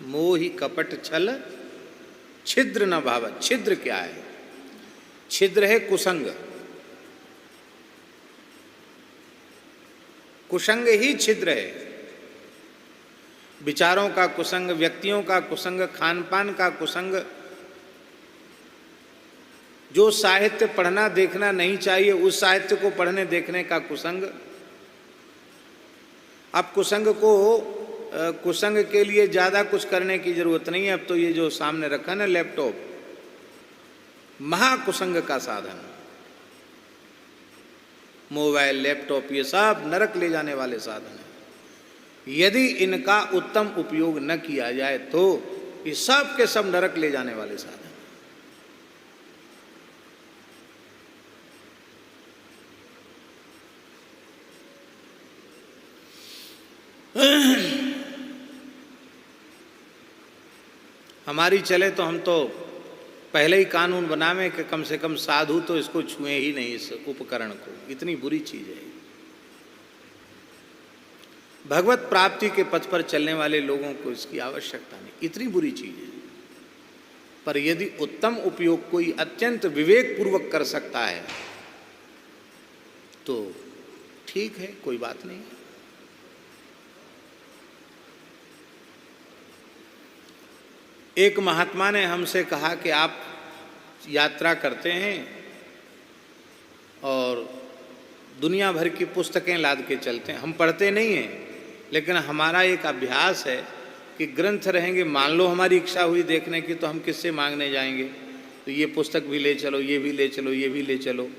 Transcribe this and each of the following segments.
मोहि कपट छल छिद्र न भावत। छिद्र क्या है? छिद्र है कुसंग। कुसंग ही छिद्र है। विचारों का कुसंग, व्यक्तियों का कुसंग, खान पान का कुसंग। जो साहित्य पढ़ना देखना नहीं चाहिए उस साहित्य को पढ़ने देखने का कुसंग। अब कुसंग के लिए ज़्यादा कुछ करने की जरूरत नहीं है। अब तो ये जो सामने रखा ना लैपटॉप, महाकुसंग का साधन। मोबाइल, लैपटॉप, ये सब नरक ले जाने वाले साधन हैं। यदि इनका उत्तम उपयोग न किया जाए तो ये सब के सब नरक ले जाने वाले साधन। हमारी चले तो हम तो पहले ही कानून बनावे कि कम से कम साधु तो इसको छुए ही नहीं, इस उपकरण को। इतनी बुरी चीज है। भगवत प्राप्ति के पथ पर चलने वाले लोगों को इसकी आवश्यकता नहीं, इतनी बुरी चीज है। पर यदि उत्तम उपयोग कोई अत्यंत विवेक पूर्वक कर सकता है तो ठीक है, कोई बात नहीं। एक महात्मा ने हमसे कहा कि आप यात्रा करते हैं और दुनिया भर की पुस्तकें लाद के चलते हैं। हम पढ़ते नहीं हैं, लेकिन हमारा एक अभ्यास है कि ग्रंथ रहेंगे। मान लो हमारी इच्छा हुई देखने की तो हम किससे मांगने जाएंगे? तो ये पुस्तक भी ले चलो, ये भी ले चलो, ये भी ले चलो।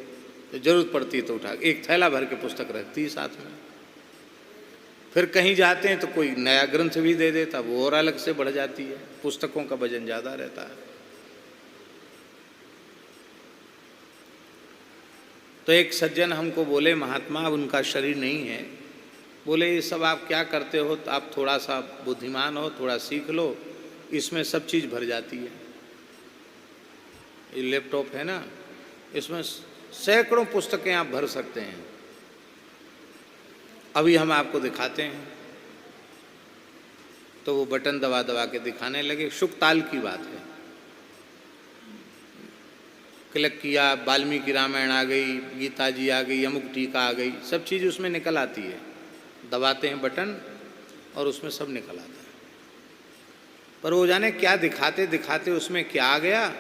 तो जरूरत पड़ती है तो उठा एक थैला भर के पुस्तक रखती है साथ में। फिर कहीं जाते हैं तो कोई नया ग्रंथ भी दे देता, वो और अलग से बढ़ जाती है। पुस्तकों का वजन ज़्यादा रहता है। तो एक सज्जन हमको बोले, महात्मा उनका शरीर नहीं है, बोले ये सब आप क्या करते हो? तो आप थोड़ा सा बुद्धिमान हो, थोड़ा सीख लो, इसमें सब चीज़ भर जाती है। ये लैपटॉप है ना, इसमें सैकड़ों पुस्तकें आप भर सकते हैं। अभी हम आपको दिखाते हैं। तो वो बटन दबा दबा के दिखाने लगे। शुकताल की बात है। क्लिक किया, वाल्मीकि रामायण आ गई, गीता जी आ गई, अमुक टीका आ गई, सब चीज़ उसमें निकल आती है। दबाते हैं बटन और उसमें सब निकल आता है। पर वो जाने क्या दिखाते दिखाते उसमें क्या आ गया,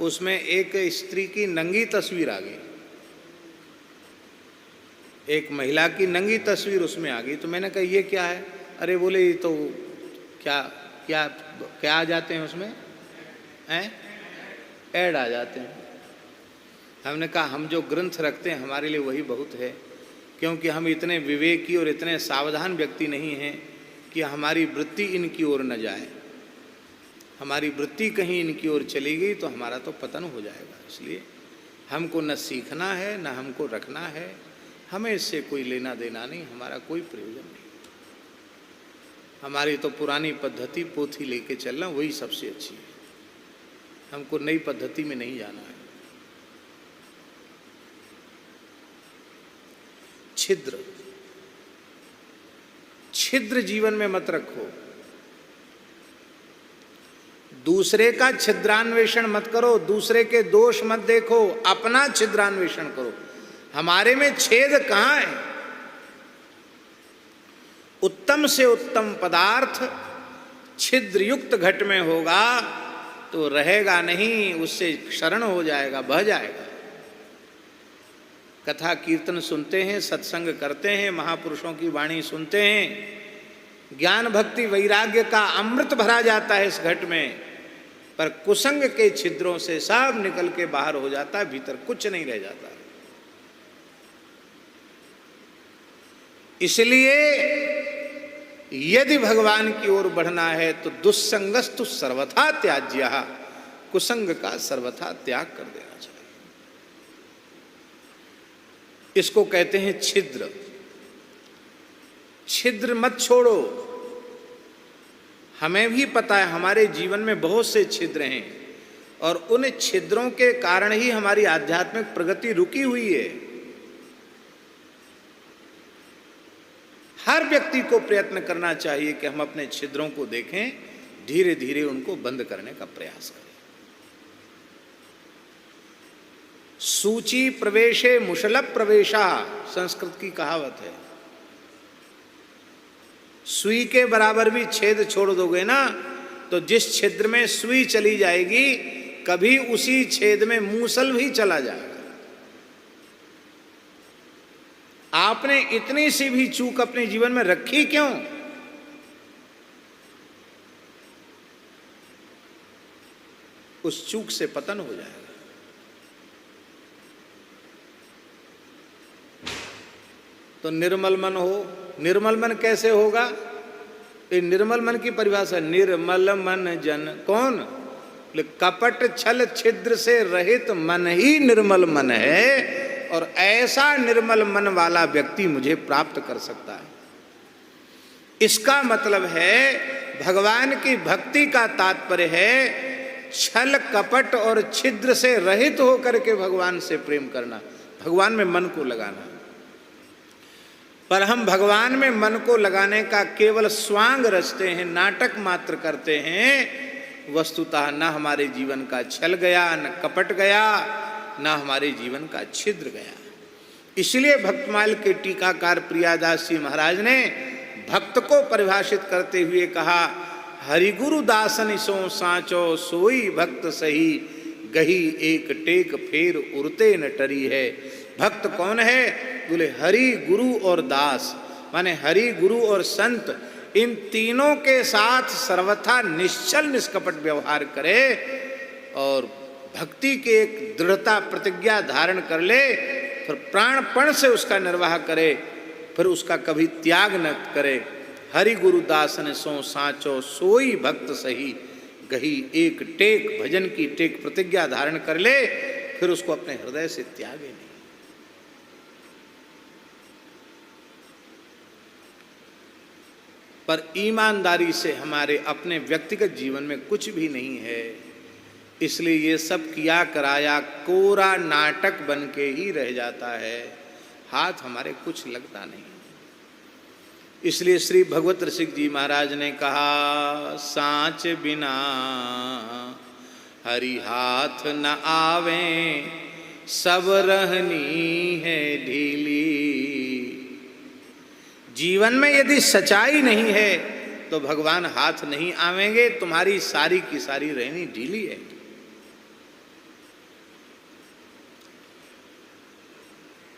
उसमें एक स्त्री की नंगी तस्वीर आ गई। एक महिला की नंगी तस्वीर उसमें आ गई। तो मैंने कहा ये क्या है? अरे बोले ये तो क्या क्या क्या आ जाते हैं उसमें, हैं ऐड आ जाते हैं। हमने कहा हम जो ग्रंथ रखते हैं हमारे लिए वही बहुत है, क्योंकि हम इतने विवेकी और इतने सावधान व्यक्ति नहीं हैं कि हमारी वृत्ति इनकी ओर न जाए। हमारी वृत्ति कहीं इनकी ओर चली गई तो हमारा तो पतन हो जाएगा। इसलिए हमको न सीखना है न हमको रखना है। हमें इससे कोई लेना देना नहीं, हमारा कोई प्रयोजन नहीं। हमारी तो पुरानी पद्धति पोथी लेके चलना वही सबसे अच्छी है। हमको नई पद्धति में नहीं जाना है। छिद्र छिद्र जीवन में मत रखो। दूसरे का छिद्रान्वेषण मत करो, दूसरे के दोष मत देखो, अपना छिद्रान्वेषण करो। हमारे में छेद कहाँ है? उत्तम से उत्तम पदार्थ छिद्रयुक्त घट में होगा तो रहेगा नहीं, उससे क्षरण हो जाएगा, बह जाएगा। कथा कीर्तन सुनते हैं, सत्संग करते हैं, महापुरुषों की वाणी सुनते हैं, ज्ञान भक्ति वैराग्य का अमृत भरा जाता है इस घट में। पर कुसंग के छिद्रों से सब निकल के बाहर हो जाता है, भीतर कुछ नहीं रह जाता। इसलिए यदि भगवान की ओर बढ़ना है तो दुस्संगस्तु सर्वथा त्याज्यः, कुसंग का सर्वथा त्याग कर देना चाहिए। इसको कहते हैं छिद्र। छिद्र मत छोड़ो। हमें भी पता है हमारे जीवन में बहुत से छिद्र हैं और उन छिद्रों के कारण ही हमारी आध्यात्मिक प्रगति रुकी हुई है। हर व्यक्ति को प्रयत्न करना चाहिए कि हम अपने छिद्रों को देखें, धीरे धीरे उनको बंद करने का प्रयास करें। सूची प्रवेशे मुशल प्रवेशा, संस्कृत की कहावत है। सुई के बराबर भी छेद छोड़ दोगे ना, तो जिस छिद्र में सुई चली जाएगी, कभी उसी छेद में मूसल भी चला जाएगा। आपने इतनी सी भी चूक अपने जीवन में रखी क्यों? उस चूक से पतन हो जाएगा। तो निर्मल मन हो। निर्मल मन कैसे होगा? ये निर्मल मन की परिभाषा, निर्मल मन जन कौन? कपट छल छिद्र से रहित मन ही निर्मल मन है, और ऐसा निर्मल मन वाला व्यक्ति मुझे प्राप्त कर सकता है। इसका मतलब है भगवान की भक्ति का तात्पर्य है छल कपट और छिद्र से रहित होकर के भगवान से प्रेम करना, भगवान में मन को लगाना। पर हम भगवान में मन को लगाने का केवल स्वांग रचते हैं, नाटक मात्र करते हैं। वस्तुतः न हमारे जीवन का छल गया, न कपट गया, न हमारे जीवन का छिद्र गया। इसलिए भक्तमाल के टीकाकार प्रियादास जी महाराज ने भक्त को परिभाषित करते हुए कहा, हरिगुरु दासन सो साचो सोई भक्त सही, गही एक टेक फेर उरते न टरी है। भक्त कौन है? बोले हरि गुरु और दास, माने हरि गुरु और संत, इन तीनों के साथ सर्वथा निश्चल निष्कपट व्यवहार करे और भक्ति के एक दृढ़ता प्रतिज्ञा धारण कर ले, फिर प्राणपण से उसका निर्वाह करे, फिर उसका कभी त्याग न करे। हरि गुरु दासन सो साचो सोई भक्त सही, गही एक टेक, भजन की टेक प्रतिज्ञा धारण कर ले, फिर उसको अपने हृदय से त्यागे नहीं। पर ईमानदारी से हमारे अपने व्यक्तिगत जीवन में कुछ भी नहीं है, इसलिए ये सब किया कराया कोरा नाटक बन के ही रह जाता है, हाथ हमारे कुछ लगता नहीं। इसलिए श्री भगवत रसिक जी महाराज ने कहा, सांच बिना हरि हाथ न आवे, सब रहनी है ढीली। जीवन में यदि सच्चाई नहीं है तो भगवान हाथ नहीं आवेंगे, तुम्हारी सारी की सारी रहनी ढीली है।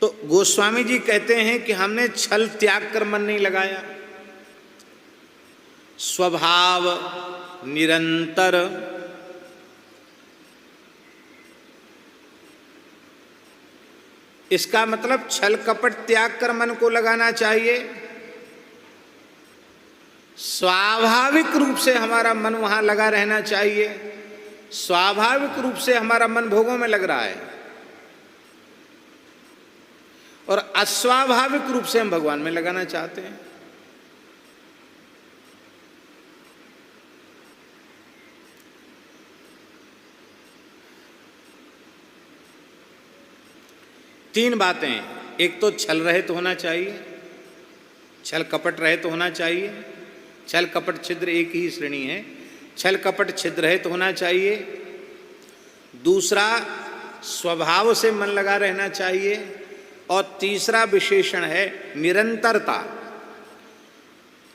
तो गोस्वामी जी कहते हैं कि हमने छल त्याग कर मन नहीं लगाया, स्वभाव निरंतर इसका मतलब छल कपट त्याग कर मन को लगाना चाहिए। स्वाभाविक रूप से हमारा मन वहां लगा रहना चाहिए। स्वाभाविक रूप से हमारा मन भोगों में लग रहा है और अस्वाभाविक रूप से हम भगवान में लगाना चाहते हैं। तीन बातें, एक तो छल रहित होना चाहिए, छल कपट रहित होना चाहिए। छल कपट छिद्र एक ही श्रेणी है, छल कपट छिद्र रहित होना चाहिए। दूसरा, स्वभाव से मन लगा रहना चाहिए। और तीसरा विशेषण है निरंतरता।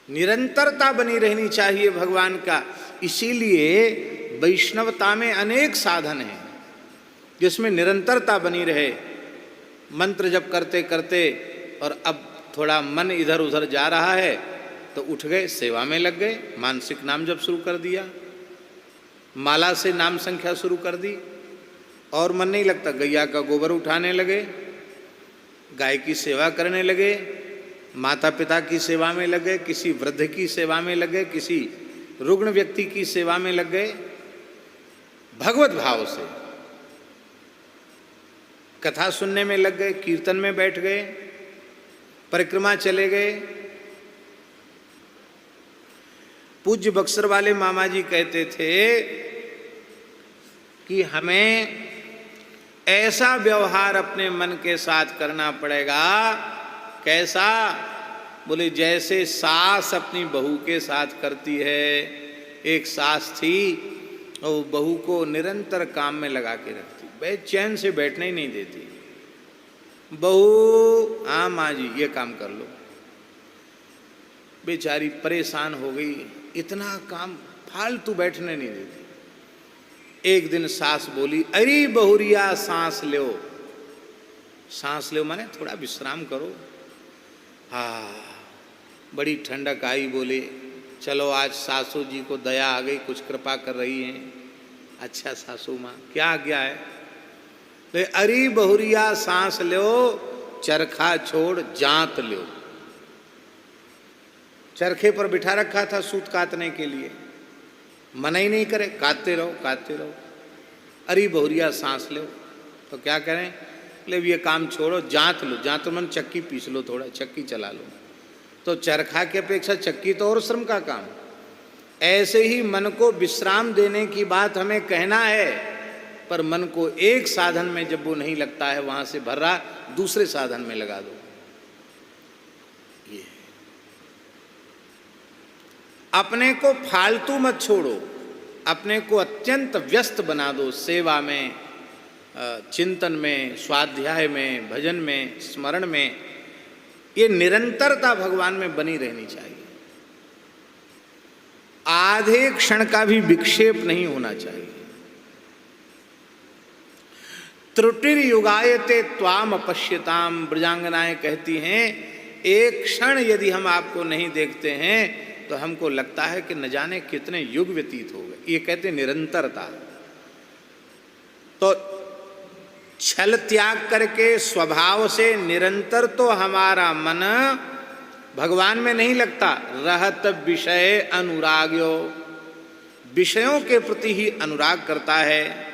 निरंतरता बनी रहनी चाहिए भगवान का। इसीलिए वैष्णवता में अनेक साधन हैं जिसमें निरंतरता बनी रहे। मंत्र जप करते करते और अब थोड़ा मन इधर उधर जा रहा है तो उठ गए, सेवा में लग गए, मानसिक नाम जप शुरू कर दिया, माला से नाम संख्या शुरू कर दी। और मन नहीं लगता, गैया का गोबर उठाने लगे, गाय की सेवा करने लगे, माता पिता की सेवा में लग गए, किसी वृद्ध की सेवा में लग गए, किसी रुग्ण व्यक्ति की सेवा में लग गए। भगवत भाव से कथा सुनने में लग गए, कीर्तन में बैठ गए, परिक्रमा चले गए। पूज्य बक्सर वाले मामा जी कहते थे कि हमें ऐसा व्यवहार अपने मन के साथ करना पड़ेगा। कैसा? बोले जैसे सास अपनी बहू के साथ करती है, एक सास थी और वो बहू को निरंतर काम में लगा के रखती, भाई चैन से बैठने ही नहीं देती। बहू, हाँ माँ जी ये काम कर लो। बेचारी परेशान हो गई, इतना काम, फालतू बैठने नहीं देती। एक दिन सास बोली, अरे बहुरिया सांस लो। सांस लो माने थोड़ा विश्राम करो। हाँ, बड़ी ठंडक आई, बोले चलो आज सासू जी को दया आ गई, कुछ कृपा कर रही हैं। अच्छा सासू माँ, क्या आज्ञा है? ले अरे बहुरिया सांस लो, चरखा छोड़ जांत लो। चरखे पर बिठा रखा था सूत काटने के लिए, मना ही नहीं करे, काटते रहो काटते रहो। अरे बहुरिया सांस लो, तो क्या करें? ले ये काम छोड़ो, जांत लो। जांत मन चक्की पीस लो, थोड़ा चक्की चला लो। तो चरखा की अपेक्षा चक्की तो और श्रम का काम। ऐसे ही मन को विश्राम देने की बात हमें कहना है, पर मन को एक साधन में जब वो नहीं लगता है, वहां से भर रहा दूसरे साधन में लगा दो। ये अपने को फालतू मत छोड़ो, अपने को अत्यंत व्यस्त बना दो, सेवा में, चिंतन में, स्वाध्याय में, भजन में, स्मरण में। ये निरंतरता भगवान में बनी रहनी चाहिए। आधे क्षण का भी विक्षेप नहीं होना चाहिए। त्रुटिर युगायते त्वाम अपश्यताम, ब्रजांगनाएं कहती हैं, एक क्षण यदि हम आपको नहीं देखते हैं तो हमको लगता है कि न जाने कितने युग व्यतीत हो गए। ये कहते निरंतरता। तो छल त्याग करके स्वभाव से निरंतर तो हमारा मन भगवान में नहीं लगता। रहत विषय अनुराग्यो, विषयों के प्रति ही अनुराग करता है।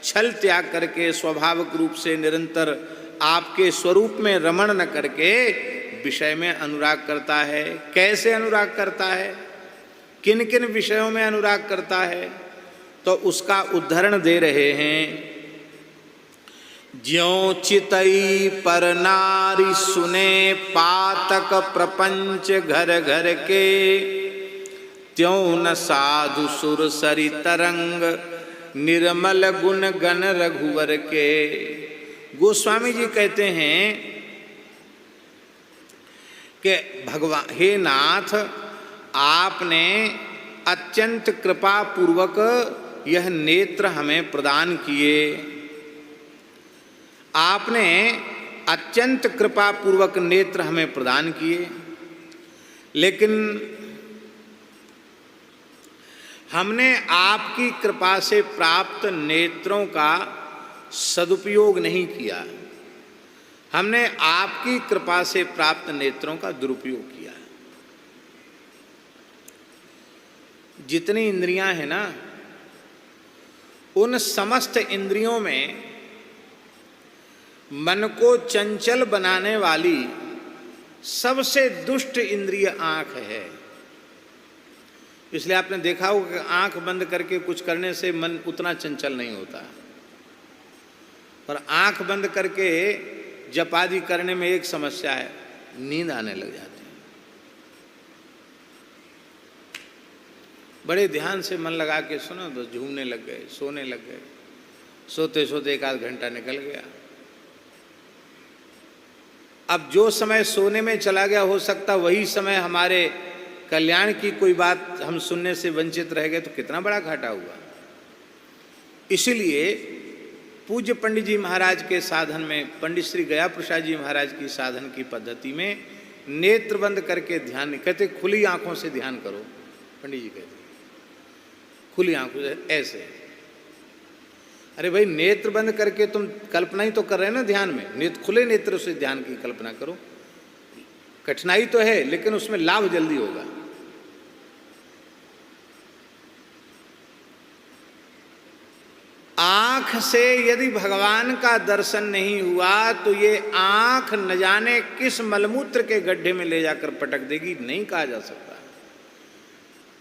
छल त्याग करके स्वाभाविक रूप से निरंतर आपके स्वरूप में रमण न करके विषय में अनुराग करता है। कैसे अनुराग करता है, किन किन विषयों में अनुराग करता है, तो उसका उदाहरण दे रहे हैं। ज्यों चितई पर नारी सुने पातक प्रपंच घर घर के, त्यों न साधु सुर सरि तरंग निर्मल गुण गण रघुवर के। गोस्वामी जी कहते हैं कि भगवान, हे नाथ, आपने अत्यंत कृपा पूर्वक यह नेत्र हमें प्रदान किए। आपने अत्यंत कृपा पूर्वक नेत्र हमें प्रदान किए, लेकिन हमने आपकी कृपा से प्राप्त नेत्रों का सदुपयोग नहीं किया। हमने आपकी कृपा से प्राप्त नेत्रों का दुरुपयोग किया। जितनी इंद्रियां हैं ना, उन समस्त इंद्रियों में मन को चंचल बनाने वाली सबसे दुष्ट इंद्रिय आंख है। इसलिए आपने देखा होगा कि आंख बंद करके कुछ करने से मन उतना चंचल नहीं होता, पर आंख बंद करके जप आदि करने में एक समस्या है, नींद आने लग जाती है। बड़े ध्यान से मन लगा के सुनो तो झूमने लग गए, सोने लग गए। सोते सोते एक आध घंटा निकल गया। अब जो समय सोने में चला गया, हो सकता वही समय हमारे कल्याण की कोई बात हम सुनने से वंचित रह गए, तो कितना बड़ा घाटा हुआ। इसीलिए पूज्य पंडित जी महाराज के साधन में, पंडित श्री गया प्रसाद जी महाराज की साधन की पद्धति में नेत्र बंद करके ध्यान नहीं कहते, खुली आंखों से ध्यान करो। पंडित जी कहते खुली आंखों से ऐसे। अरे भाई, नेत्र बंद करके तुम कल्पना ही तो कर रहे हैं ना ध्यान में। नेत्र खुले नेत्र से ध्यान की कल्पना करो। कठिनाई तो है, लेकिन उसमें लाभ जल्दी होगा। आंख से यदि भगवान का दर्शन नहीं हुआ तो ये आंख न जाने किस मलमूत्र के गड्ढे में ले जाकर पटक देगी, नहीं कहा जा सकता।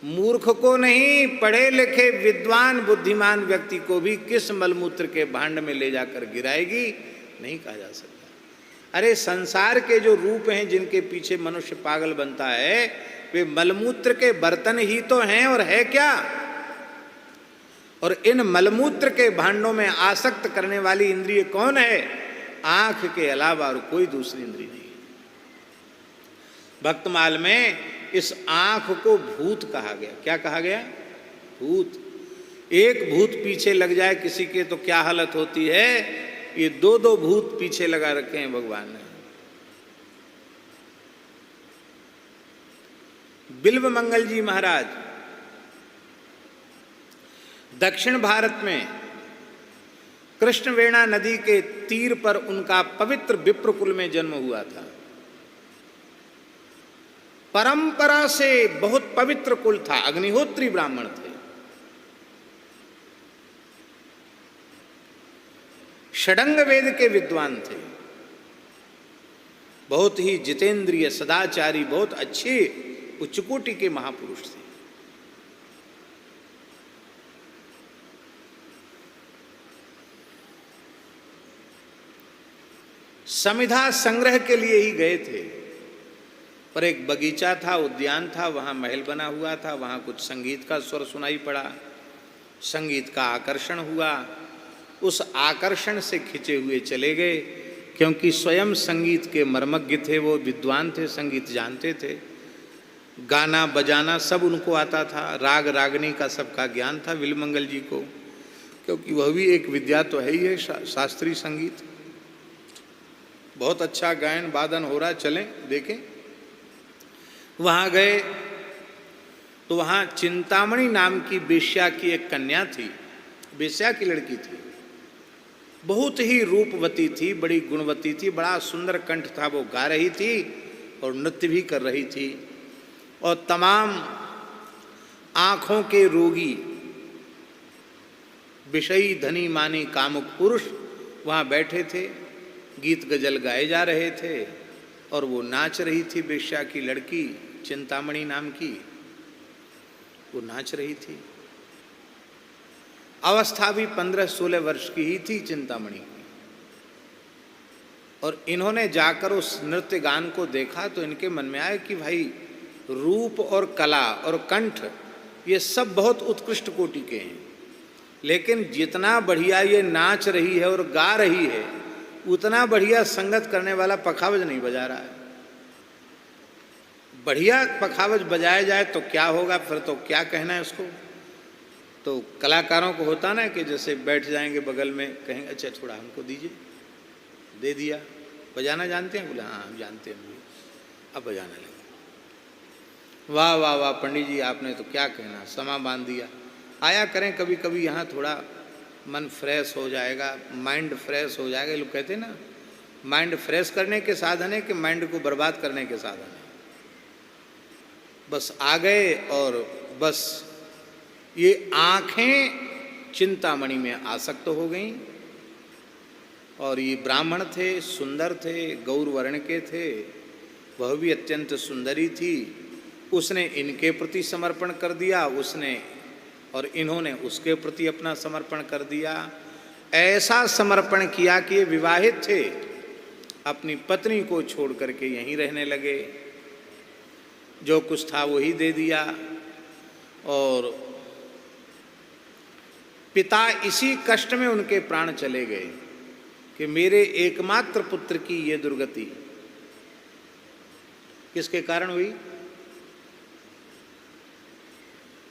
मूर्ख को नहीं, पढ़े लिखे विद्वान बुद्धिमान व्यक्ति को भी किस मलमूत्र के भांड में ले जाकर गिराएगी, नहीं कहा जा सकता। अरे संसार के जो रूप हैं जिनके पीछे मनुष्य पागल बनता है, वे मलमूत्र के बर्तन ही तो हैं, और है क्या? और इन मलमूत्र के भांडों में आसक्त करने वाली इंद्रिय कौन है? आंख के अलावा और कोई दूसरी इंद्रिय नहीं। भक्तमाल में इस आंख को भूत कहा गया। क्या कहा गया? भूत। एक भूत पीछे लग जाए किसी के तो क्या हालत होती है, ये दो दो भूत पीछे लगा रखे हैं भगवान ने। बिल्व मंगल जी महाराज दक्षिण भारत में कृष्णवेणा नदी के तीर पर उनका पवित्र विप्रकुल में जन्म हुआ था। परंपरा से बहुत पवित्र कुल था, अग्निहोत्री ब्राह्मण थे। षडंग वेद के विद्वान थे, बहुत ही जितेंद्रिय, सदाचारी, बहुत अच्छे उच्चकोटि के महापुरुष थे। समिधा संग्रह के लिए ही गए थे, पर एक बगीचा था, उद्यान था, वहां महल बना हुआ था, वहां कुछ संगीत का स्वर सुनाई पड़ा, संगीत का आकर्षण हुआ, उस आकर्षण से खिंचे हुए चले गए, क्योंकि स्वयं संगीत के मर्मज्ञ थे, वो विद्वान थे, संगीत जानते थे, गाना बजाना सब उनको आता था, राग रागनी का सबका ज्ञान था बिल्वमंगल जी को, क्योंकि वह भी एक विद्या तो है ही है, शास्त्रीय संगीत। बहुत अच्छा गायन वादन हो रहा, चलें देखें। वहाँ गए तो वहाँ चिंतामणि नाम की वेश्या की एक कन्या थी, वेश्या की लड़की थी, बहुत ही रूपवती थी, बड़ी गुणवती थी, बड़ा सुंदर कंठ था, वो गा रही थी और नृत्य भी कर रही थी, और तमाम आँखों के रोगी, विषयी धनी मानी कामुक पुरुष वहाँ बैठे थे, गीत गजल गाए जा रहे थे, और वो नाच रही थी, वेश्या की लड़की चिंतामणि नाम की, वो नाच रही थी। अवस्था भी 15-16 वर्ष की ही थी चिंतामणि की, और इन्होंने जाकर उस नृत्य गान को देखा तो इनके मन में आया कि भाई रूप और कला और कंठ ये सब बहुत उत्कृष्ट कोटि के हैं, लेकिन जितना बढ़िया ये नाच रही है और गा रही है, उतना बढ़िया संगत करने वाला पखावज नहीं बजा रहा है। बढ़िया पखावज बजाया जाए तो क्या होगा, फिर तो क्या कहना है उसको। तो कलाकारों को होता ना कि जैसे बैठ जाएंगे बगल में, कहेंगे अच्छा थोड़ा हमको दीजिए, दे दिया। बजाना जानते हैं? बोले हाँ हम जानते हैं। अब बजाने लगे। वाह वाह वाह पंडित जी, आपने तो क्या कहना, समा बांध दिया। आया करें कभी कभी यहाँ, थोड़ा मन फ्रेश हो जाएगा, माइंड फ्रेश हो जाएगा। लोग कहते हैं ना, माइंड फ्रेश करने के साधन है कि माइंड को बर्बाद करने के साधन है। बस आ गए और बस ये आँखें चिंतामणि में आसक्त हो गईं, और ये ब्राह्मण थे, सुंदर थे, गौर वर्ण के थे, वह भी अत्यंत सुंदरी थी। उसने इनके प्रति समर्पण कर दिया, उसने और इन्होंने उसके प्रति अपना समर्पण कर दिया। ऐसा समर्पण किया कि ये विवाहित थे, अपनी पत्नी को छोड़ करके यहीं रहने लगे, जो कुछ था वही दे दिया। और पिता इसी कष्ट में उनके प्राण चले गए कि मेरे एकमात्र पुत्र की ये दुर्गति किसके कारण हुई?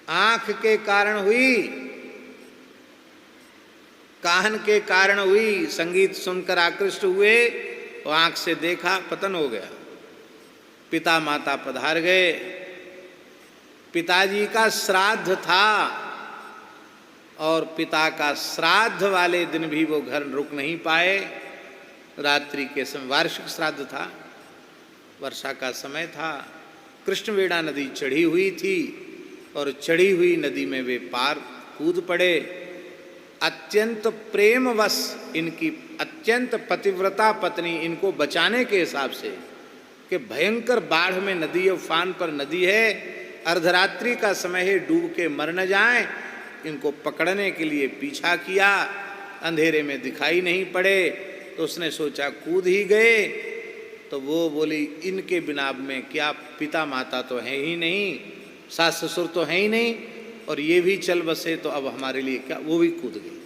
आंख के कारण हुई, कान के कारण हुई। संगीत सुनकर आकृष्ट हुए, और आंख से देखा, पतन हो गया। पिता माता पधार गए। पिताजी का श्राद्ध था, और पिता का श्राद्ध वाले दिन भी वो घर रुक नहीं पाए। रात्रि के समय, वार्षिक श्राद्ध था, वर्षा का समय था, कृष्णवेणा नदी चढ़ी हुई थी, और चढ़ी हुई नदी में वे पार कूद पड़े। अत्यंत प्रेमवश इनकी अत्यंत पतिव्रता पत्नी इनको बचाने के हिसाब से कि भयंकर बाढ़ में नदी, उफान पर नदी है, अर्धरात्रि का समय है, डूब के मर न जाएं, इनको पकड़ने के लिए पीछा किया। अंधेरे में दिखाई नहीं पड़े तो उसने सोचा कूद ही गए, तो वो बोली इनके बिना अब में क्या, पिता माता तो है ही नहीं, सास ससुर तो है ही नहीं, और ये भी चल बसे तो अब हमारे लिए क्या। वो भी कूद गई।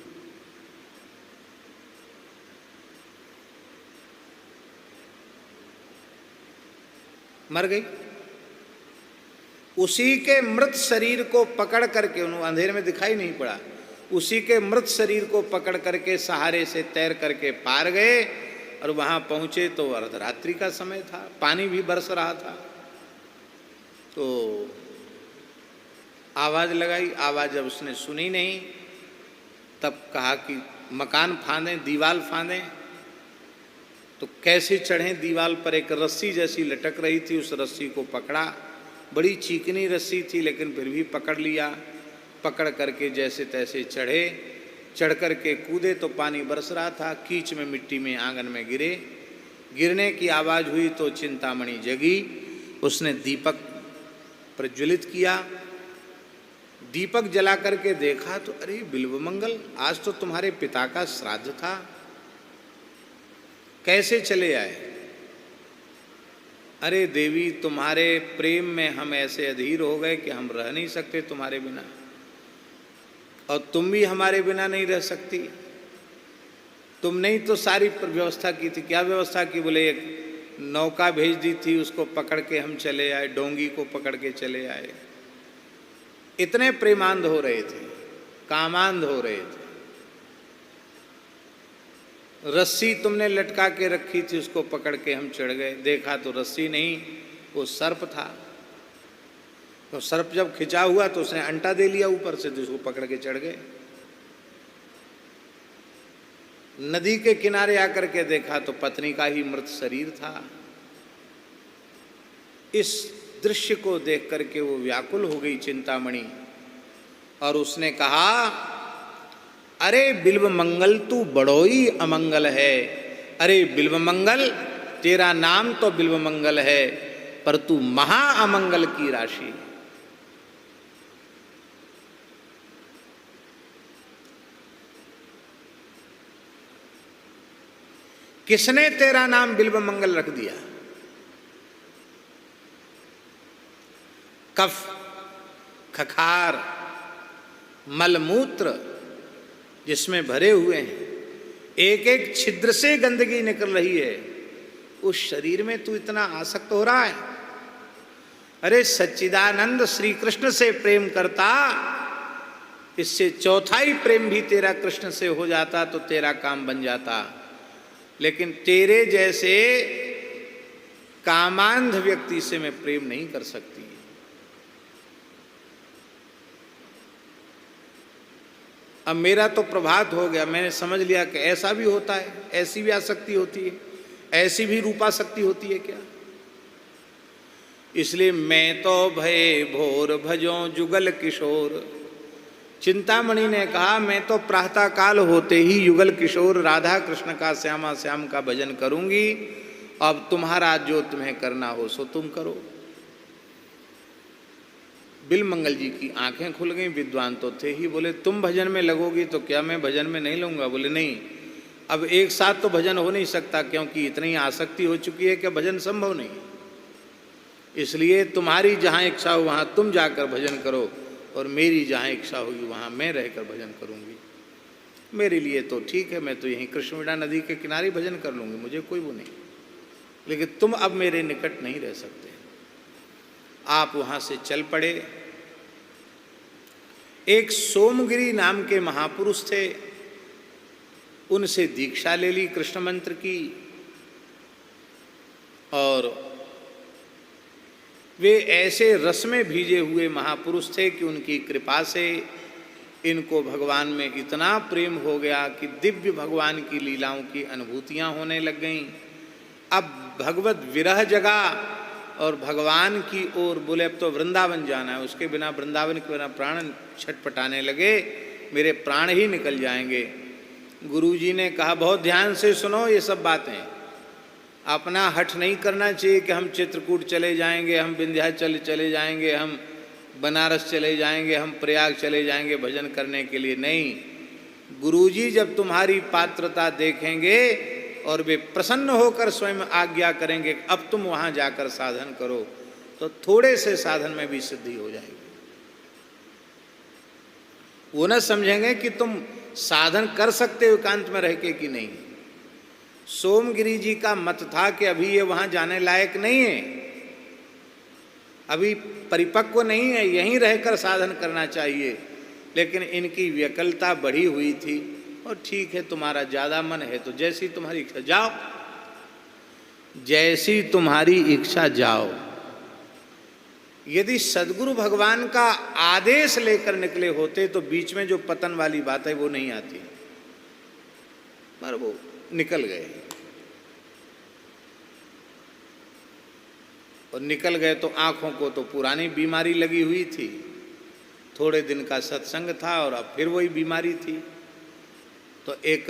मर गई। उसी के मृत शरीर को पकड़ करके, उन्होंने अंधेरे में दिखाई नहीं पड़ा, उसी के मृत शरीर को पकड़ करके सहारे से तैर करके पार गए, और वहां पहुंचे तो अर्धरात्रि का समय था, पानी भी बरस रहा था। तो आवाज लगाई, आवाज जब उसने सुनी नहीं, तब कहा कि मकान फांदें, दीवाल फांदें। तो कैसे चढ़ें दीवाल पर, एक रस्सी जैसी लटक रही थी, उस रस्सी को पकड़ा, बड़ी चिकनी रस्सी थी लेकिन फिर भी पकड़ लिया, पकड़ करके जैसे तैसे चढ़े, चढ़ करके कूदे तो पानी बरस रहा था, कीच में मिट्टी में आंगन में गिरे। गिरने की आवाज़ हुई तो चिंतामणि जगी, उसने दीपक प्रज्वलित किया, दीपक जला करके देखा तो अरे बिल्वमंगल, आज तो तुम्हारे पिता का श्राद्ध था, कैसे चले आए। अरे देवी, तुम्हारे प्रेम में हम ऐसे अधीर हो गए कि हम रह नहीं सकते तुम्हारे बिना, और तुम भी हमारे बिना नहीं रह सकती। तुमने ही तो सारी व्यवस्था की थी। क्या व्यवस्था की? बोले एक नौका भेज दी थी, उसको पकड़ के हम चले आए, डोंगी को पकड़ के चले आए। इतने प्रेमांध हो रहे थे, कामांध हो रहे थे। रस्सी तुमने लटका के रखी थी, उसको पकड़ के हम चढ़ गए, देखा तो रस्सी नहीं, वो सर्प था। तो सर्प जब खिंचा हुआ तो उसने अंटा दे लिया ऊपर से, तो उसको पकड़ के चढ़ गए। नदी के किनारे आकर के देखा तो पत्नी का ही मृत शरीर था। इस दृश्य को देख करके वो व्याकुल हो गई चिंतामणि, और उसने कहा अरे बिल्वमंगल, तू बड़ोई अमंगल है। अरे बिल्वमंगल, तेरा नाम तो बिल्वमंगल है, पर तू महा अमंगल की राशि। किसने तेरा नाम बिल्वमंगल रख दिया? कफ, खखार, मलमूत्र जिसमें भरे हुए हैं, एक एक छिद्र से गंदगी निकल रही है, उस शरीर में तू इतना आसक्त हो रहा है। अरे सच्चिदानंद श्री कृष्ण से प्रेम करता, इससे चौथाई प्रेम भी तेरा कृष्ण से हो जाता तो तेरा काम बन जाता। लेकिन तेरे जैसे कामांध व्यक्ति से मैं प्रेम नहीं कर सकती। अब मेरा तो प्रभात हो गया, मैंने समझ लिया कि ऐसा भी होता है, ऐसी भी आसक्ति होती है, ऐसी भी रूपासक्ति होती है क्या। इसलिए मैं तो भय भोर भजों जुगल किशोर। चिंतामणि ने कहा मैं तो प्रातः काल होते ही युगल किशोर राधा कृष्ण का, श्यामा श्याम का भजन करूंगी। अब तुम्हारा जो तुम्हें करना हो सो तुम करो। बिल्वमंगल जी की आंखें खुल गईं, विद्वान तो थे ही। बोले तुम भजन में लगोगी तो क्या मैं भजन में नहीं लूँगा? बोले नहीं, अब एक साथ तो भजन हो नहीं सकता, क्योंकि इतनी आसक्ति हो चुकी है कि भजन संभव नहीं। इसलिए तुम्हारी जहाँ इच्छा हो वहाँ तुम जाकर भजन करो, और मेरी जहाँ इच्छा होगी वहाँ मैं रहकर भजन करूँगी। मेरे लिए तो ठीक है, मैं तो यहीं कृष्णवीणा नदी के किनारे भजन कर लूँगी, मुझे कोई वो नहीं। लेकिन तुम अब मेरे निकट नहीं रह सकते। आप वहाँ से चल पड़े। एक सोमगिरी नाम के महापुरुष थे, उनसे दीक्षा ले ली कृष्ण मंत्र की, और वे ऐसे रस में भीजे हुए महापुरुष थे कि उनकी कृपा से इनको भगवान में इतना प्रेम हो गया कि दिव्य भगवान की लीलाओं की अनुभूतियां होने लग गईं। अब भगवत विरह जगा और भगवान की ओर बोले अब तो वृंदावन जाना है, उसके बिना, वृंदावन के बिना प्राण छटपटाने लगे, मेरे प्राण ही निकल जाएंगे। गुरुजी ने कहा बहुत ध्यान से सुनो ये सब बातें, अपना हठ नहीं करना चाहिए कि हम चित्रकूट चले जाएंगे, हम विंध्याचल चले जाएंगे, हम बनारस चले जाएंगे, हम प्रयाग चले जाएंगे भजन करने के लिए। नहीं, गुरुजी जब तुम्हारी पात्रता देखेंगे और वे प्रसन्न होकर स्वयं आज्ञा करेंगे अब तुम वहां जाकर साधन करो, तो थोड़े से साधन में भी सिद्धि हो जाएगी। वो न समझेंगे कि तुम साधन कर सकते हो एकांत में रह के कि नहीं। सोमगिरी जी का मत था कि अभी ये वहां जाने लायक नहीं है, अभी परिपक्व नहीं है, यहीं रहकर साधन करना चाहिए। लेकिन इनकी व्यकलता बढ़ी हुई थी। और ठीक है, तुम्हारा ज़्यादा मन है तो जैसी तुम्हारी इच्छा जाओ, जैसी तुम्हारी इच्छा जाओ। यदि सदगुरु भगवान का आदेश लेकर निकले होते तो बीच में जो पतन वाली बात है वो नहीं आती, पर वो निकल गए। और निकल गए तो आंखों को तो पुरानी बीमारी लगी हुई थी, थोड़े दिन का सत्संग था और अब फिर वही बीमारी थी। तो एक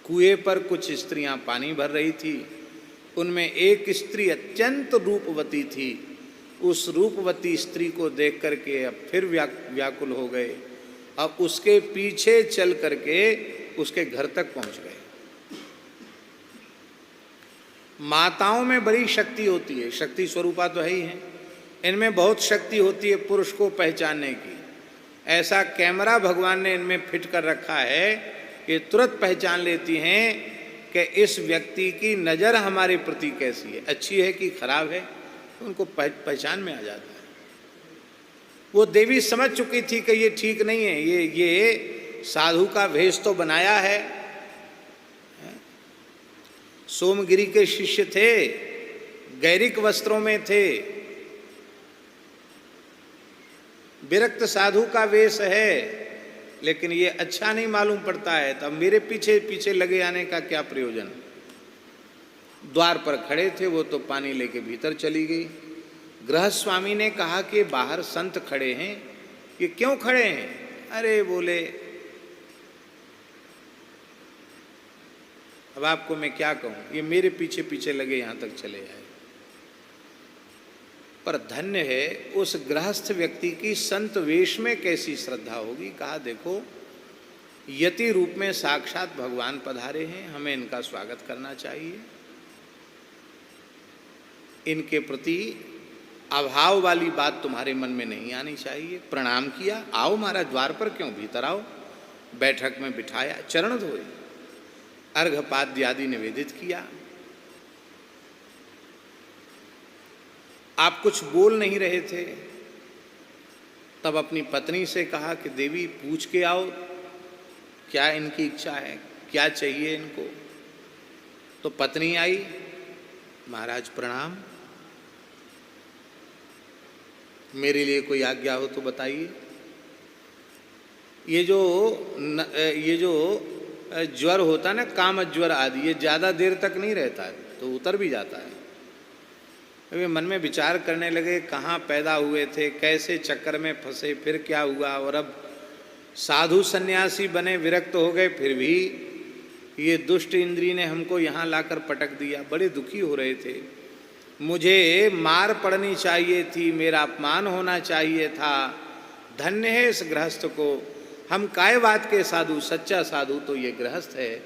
कुएं पर कुछ स्त्रियां पानी भर रही थी, उनमें एक स्त्री अत्यंत रूपवती थी। उस रूपवती स्त्री को देख करके अब फिर व्याकुल हो गए। अब उसके पीछे चल करके उसके घर तक पहुंच गए। माताओं में बड़ी शक्ति होती है, शक्ति स्वरूपा तो है ही है, इनमें बहुत शक्ति होती है पुरुष को पहचानने की। ऐसा कैमरा भगवान ने इनमें फिट कर रखा है कि तुरंत पहचान लेती हैं कि इस व्यक्ति की नज़र हमारे प्रति कैसी है, अच्छी है कि खराब है, तो उनको पहचान में आ जाता है। वो देवी समझ चुकी थी कि ये ठीक नहीं है, ये साधु का भेष तो बनाया है। सोमगिरी के शिष्य थे, गैरिक वस्त्रों में थे, विरक्त साधु का वेश है, लेकिन ये अच्छा नहीं मालूम पड़ता है। तब मेरे पीछे पीछे लगे आने का क्या प्रयोजन। द्वार पर खड़े थे वो, तो पानी लेके भीतर चली गई। गृहस्थ स्वामी ने कहा कि बाहर संत खड़े हैं, ये क्यों खड़े हैं? अरे बोले अब आपको मैं क्या कहूँ, ये मेरे पीछे पीछे लगे यहाँ तक चले आए। पर धन्य है उस गृहस्थ व्यक्ति की संत वेश में कैसी श्रद्धा होगी। कहा देखो यति रूप में साक्षात भगवान पधारे हैं, हमें इनका स्वागत करना चाहिए, इनके प्रति अभाव वाली बात तुम्हारे मन में नहीं आनी चाहिए। प्रणाम किया, आओ महाराज द्वार पर क्यों, भीतर आओ। बैठक में बिठाया, चरण धोए, अर्घपाद्य आदि निवेदित किया। आप कुछ बोल नहीं रहे थे, तब अपनी पत्नी से कहा कि देवी पूछ के आओ क्या इनकी इच्छा है, क्या चाहिए इनको। तो पत्नी आई, महाराज प्रणाम, मेरे लिए कोई आज्ञा हो तो बताइए। ये जो ज्वर होता है ना, काम ज्वर आदि, ये ज़्यादा देर तक नहीं रहता है, तो उतर भी जाता है। वे मन में विचार करने लगे, कहाँ पैदा हुए थे, कैसे चक्कर में फंसे, फिर क्या हुआ, और अब साधु सन्यासी बने, विरक्त हो गए, फिर भी ये दुष्ट इंद्री ने हमको यहाँ लाकर पटक दिया। बड़े दुखी हो रहे थे। मुझे मार पड़नी चाहिए थी, मेरा अपमान होना चाहिए था। धन्य है इस गृहस्थ को, हम कायवाद के साधु, सच्चा साधु तो ये गृहस्थ है।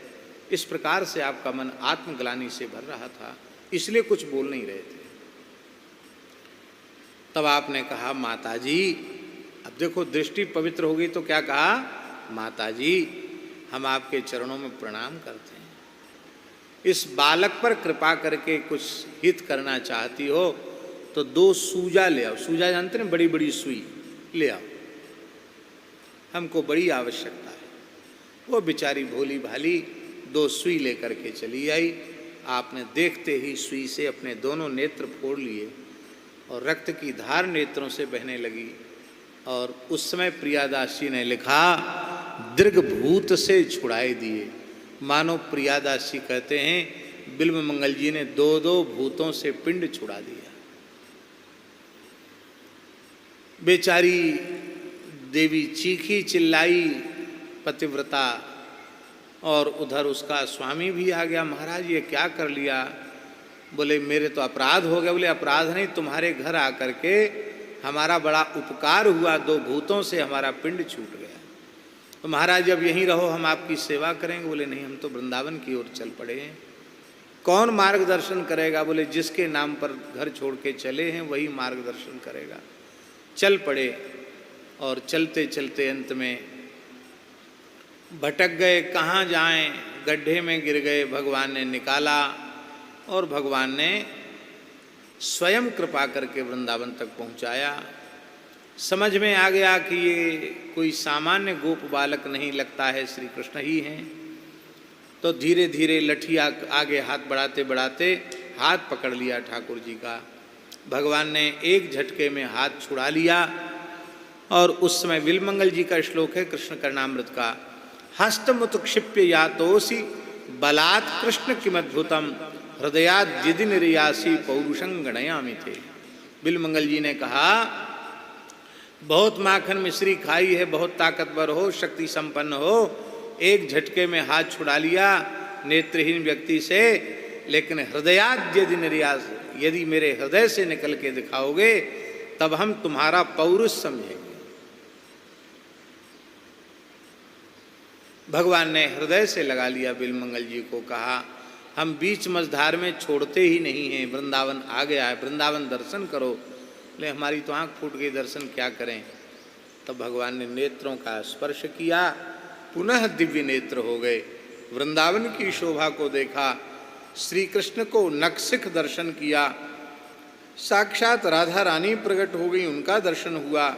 इस प्रकार से आपका मन आत्मग्लानि से भर रहा था, इसलिए कुछ बोल नहीं रहे थे। तब आपने कहा माताजी, अब देखो दृष्टि पवित्र हो गई, तो क्या कहा, माताजी हम आपके चरणों में प्रणाम करते हैं, इस बालक पर कृपा करके कुछ हित करना चाहती हो तो 2 सूजा ले आओ। सूजा जानते हैं, बड़ी बड़ी सुई ले आओ, हमको बड़ी आवश्यकता है। वो बेचारी भोली भाली 2 सुई लेकर के चली आई। आपने देखते ही सुई से अपने दोनों नेत्र फोड़ लिए और रक्त की धार नेत्रों से बहने लगी। और उस समय प्रियादास जी ने लिखा, दीर्घ भूत से छुड़ाए दिए। मानो प्रियादास जी कहते हैं, बिल्व मंगल जी ने 2-2 भूतों से पिंड छुड़ा दिया। बेचारी देवी चीखी चिल्लाई, पतिव्रता, और उधर उसका स्वामी भी आ गया। महाराज ये क्या कर लिया? बोले मेरे तो अपराध हो गया। बोले अपराध नहीं, तुम्हारे घर आकर के हमारा बड़ा उपकार हुआ, 2 भूतों से हमारा पिंड छूट गया। तो महाराज जब यहीं रहो, हम आपकी सेवा करेंगे। बोले नहीं, हम तो वृंदावन की ओर चल पड़े हैं। कौन मार्गदर्शन करेगा? बोले जिसके नाम पर घर छोड़ के चले हैं वही मार्गदर्शन करेगा। चल पड़े और चलते चलते अंत में भटक गए, कहाँ जाएं, गड्ढे में गिर गए। भगवान ने निकाला और भगवान ने स्वयं कृपा करके वृंदावन तक पहुंचाया। समझ में आ गया कि ये कोई सामान्य गोप बालक नहीं, लगता है श्री कृष्ण ही हैं। तो धीरे धीरे लठिया आगे हाथ बढ़ाते बढ़ाते हाथ पकड़ लिया ठाकुर जी का। भगवान ने एक झटके में हाथ छुड़ा लिया। और उस समय बिलमंगल जी का श्लोक है कृष्ण कर्णामृत का, हस्तमुत्क्षिप्य यातोसी बलात् कृष्ण किमद्भुतम हृदयात् यदि निर्यासी पौरुषं गणयामि थे। बिलमंगल जी ने कहा, बहुत माखन मिश्री खाई है, बहुत ताकतवर हो, शक्ति संपन्न हो, एक झटके में हाथ छुड़ा लिया नेत्रहीन व्यक्ति से, लेकिन हृदयात् यदि निर्यास, यदि मेरे हृदय से निकल के दिखाओगे तब हम तुम्हारा पौरुष समझेंगे। भगवान ने हृदय से लगा लिया बिलमंगल जी को। कहा, हम बीच मझधार में छोड़ते ही नहीं हैं, वृंदावन आ गया है, वृंदावन दर्शन करो। ले हमारी तो आँख फूट गई, दर्शन क्या करें। तब भगवान ने नेत्रों का स्पर्श किया, पुनः दिव्य नेत्र हो गए। वृंदावन की शोभा को देखा, श्री कृष्ण को नखशिख दर्शन किया, साक्षात राधा रानी प्रकट हो गई, उनका दर्शन हुआ।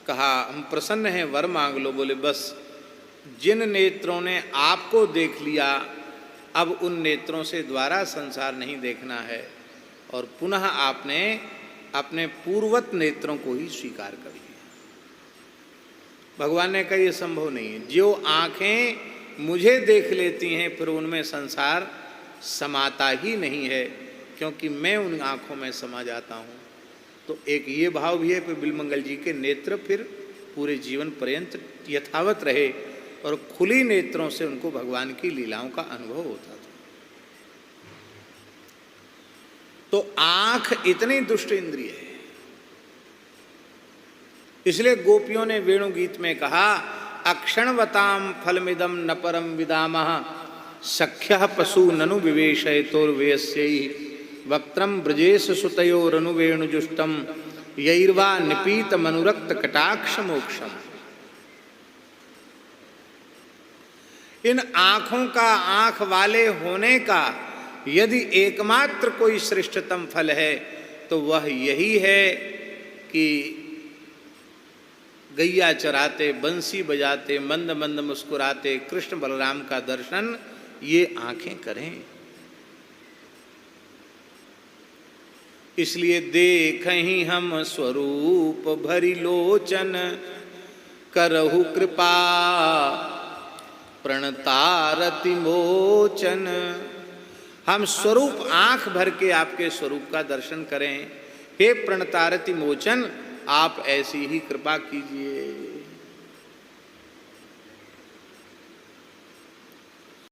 कहा, हम प्रसन्न हैं, वर मांग लो। बोले बस, जिन नेत्रों ने आपको देख लिया, अब उन नेत्रों से द्वारा संसार नहीं देखना है। और पुनः आपने अपने पूर्वत नेत्रों को ही स्वीकार कर लिया। भगवान ने कहा, यह संभव नहीं है। जो आँखें मुझे देख लेती हैं फिर उनमें संसार समाता ही नहीं है, क्योंकि मैं उन आँखों में समा जाता हूँ। तो एक ये भाव भी है। फिर बिलमंगल जी के नेत्र फिर पूरे जीवन पर्यंत यथावत रहे और खुली नेत्रों से उनको भगवान की लीलाओं का अनुभव होता था। तो आँख इतनी दुष्ट इंद्रिय है। इसलिए गोपियों ने वेणु गीत में कहा, अक्षणवताम फलमिदम न परम विदामः सख्यः पशु ननु विवेशयतोर्वेयस्यै वक्त्रम ब्रजेश सुतयोरनुवेणुजुष्टम यैर्वा निपीत मनुरक्त कटाक्ष मोक्षम। इन आँखों का, आँख वाले होने का यदि एकमात्र कोई श्रेष्ठतम फल है तो वह यही है कि गैया चराते, बंसी बजाते, मंद मंद मुस्कुराते कृष्ण बलराम का दर्शन ये आंखें करें। इसलिए देखहि हम स्वरूप भरी लोचन करहु कृपा प्रणतारति मोचन। हम स्वरूप आंख भर के आपके स्वरूप का दर्शन करें। हे प्रणतारति मोचन, आप ऐसी ही कृपा कीजिए।